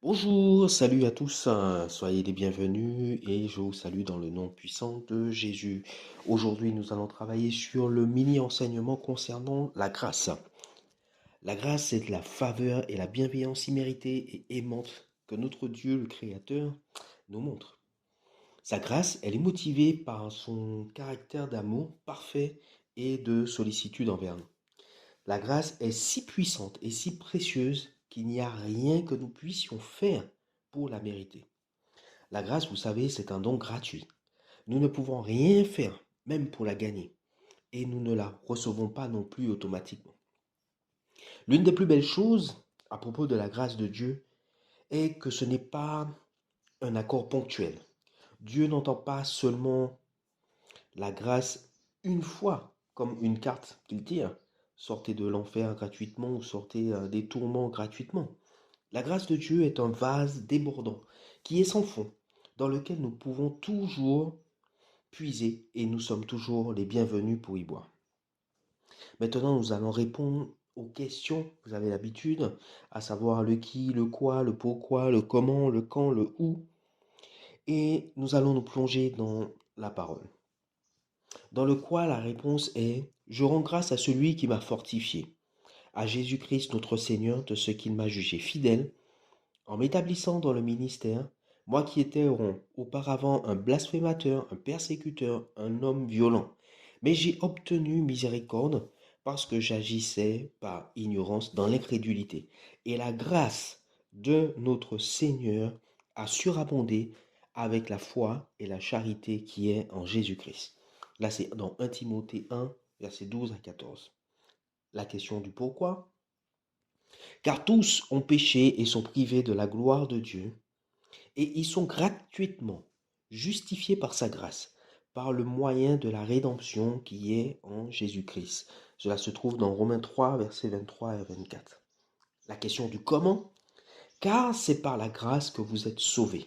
Bonjour, salut à tous, soyez les bienvenus et je vous salue dans le nom puissant de Jésus. Aujourd'hui, nous allons travailler sur le mini-enseignement concernant la grâce. La grâce, c'est la faveur et la bienveillance imméritée et aimante que notre Dieu, le Créateur, nous montre. Sa grâce, elle est motivée par son caractère d'amour parfait et de sollicitude envers nous. La grâce est si puissante et si précieuse qu'il n'y a rien que nous puissions faire pour la mériter. La grâce, vous savez, c'est un don gratuit. Nous ne pouvons rien faire, même pour la gagner, et nous ne la recevons pas non plus automatiquement. L'une des plus belles choses à propos de la grâce de Dieu est que ce n'est pas un accord ponctuel. Dieu n'entend pas seulement la grâce une fois, comme une carte qu'il tire. Sortez de l'enfer gratuitement ou sortez des tourments gratuitement. La grâce de Dieu est un vase débordant qui est sans fond, dans lequel nous pouvons toujours puiser et nous sommes toujours les bienvenus pour y boire. Maintenant, nous allons répondre aux questions, vous avez l'habitude, à savoir le qui, le quoi, le pourquoi, le comment, le quand, le où, et nous allons nous plonger dans la parole. Dans le quoi, la réponse est: je rends grâce à celui qui m'a fortifié, à Jésus-Christ notre Seigneur, de ce qu'il m'a jugé fidèle, en m'établissant dans le ministère, moi qui étais auparavant un blasphémateur, un persécuteur, un homme violent. Mais j'ai obtenu miséricorde parce que j'agissais par ignorance dans l'incrédulité. Et la grâce de notre Seigneur a surabondé avec la foi et la charité qui est en Jésus-Christ. Là, c'est dans 1 Timothée 1, versets 12 à 14. La question du pourquoi. Car tous ont péché et sont privés de la gloire de Dieu, et ils sont gratuitement justifiés par sa grâce, par le moyen de la rédemption qui est en Jésus-Christ. Cela se trouve dans Romains 3, versets 23 et 24. La question du comment, car c'est par la grâce que vous êtes sauvés,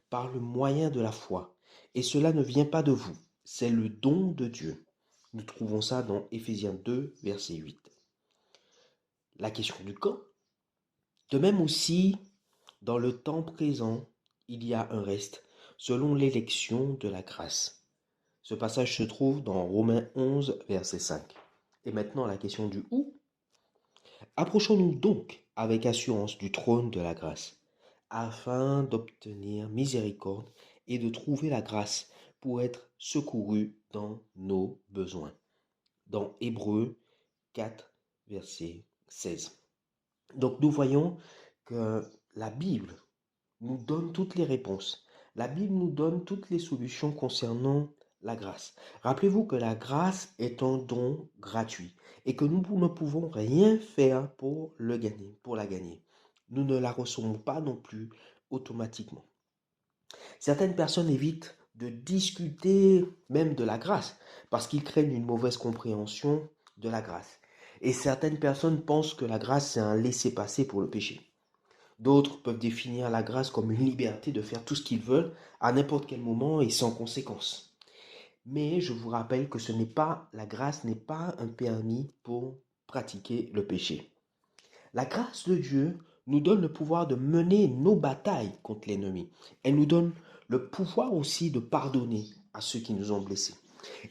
par le moyen de la foi, et cela ne vient pas de vous, c'est le don de Dieu. Nous trouvons ça dans Éphésiens 2, verset 8. La question du quand, de même aussi, dans le temps présent, il y a un reste, selon l'élection de la grâce. Ce passage se trouve dans Romains 11, verset 5. Et maintenant, la question du où. Approchons-nous donc avec assurance du trône de la grâce, afin d'obtenir miséricorde et de trouver la grâce pour être secourus dans nos besoins. Dans Hébreux 4, verset 16. Donc nous voyons que la Bible nous donne toutes les réponses. La Bible nous donne toutes les solutions concernant la grâce. Rappelez-vous que la grâce est un don gratuit et que nous ne pouvons rien faire pour le gagner, pour la gagner. Nous ne la recevons pas non plus automatiquement. Certaines personnes évitent de discuter même de la grâce parce qu'ils craignent une mauvaise compréhension de la grâce. Et certaines personnes pensent que la grâce, c'est un laisser-passer pour le péché. D'autres peuvent définir la grâce comme une liberté de faire tout ce qu'ils veulent à n'importe quel moment et sans conséquence. Mais je vous rappelle que la grâce n'est pas un permis pour pratiquer le péché. La grâce de Dieu nous donne le pouvoir de mener nos batailles contre l'ennemi. Elle nous donne le pouvoir aussi de pardonner à ceux qui nous ont blessés.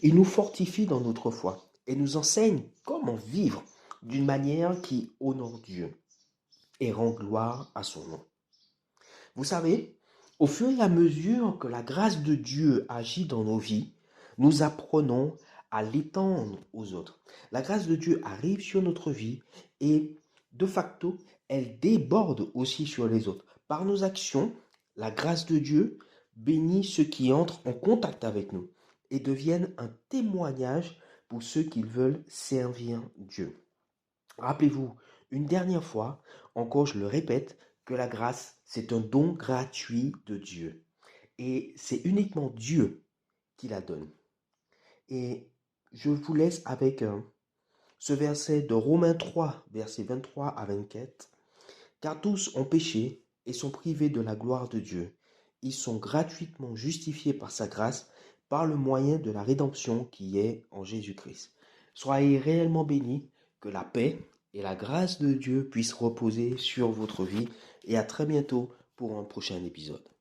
Il nous fortifie dans notre foi et nous enseigne comment vivre d'une manière qui honore Dieu et rend gloire à son nom. Vous savez, au fur et à mesure que la grâce de Dieu agit dans nos vies, nous apprenons à l'étendre aux autres. La grâce de Dieu arrive sur notre vie et de facto, elle déborde aussi sur les autres. Par nos actions, la grâce de Dieu bénit ceux qui entrent en contact avec nous et deviennent un témoignage pour ceux qui veulent servir Dieu. Rappelez-vous, une dernière fois, encore je le répète, que la grâce, c'est un don gratuit de Dieu. Et c'est uniquement Dieu qui la donne. Et je vous laisse avec ce verset de Romains 3, versets 23 à 24. Car tous ont péché et sont privés de la gloire de Dieu. Ils sont gratuitement justifiés par sa grâce, par le moyen de la rédemption qui est en Jésus-Christ. Soyez réellement bénis, que la paix et la grâce de Dieu puissent reposer sur votre vie et à très bientôt pour un prochain épisode.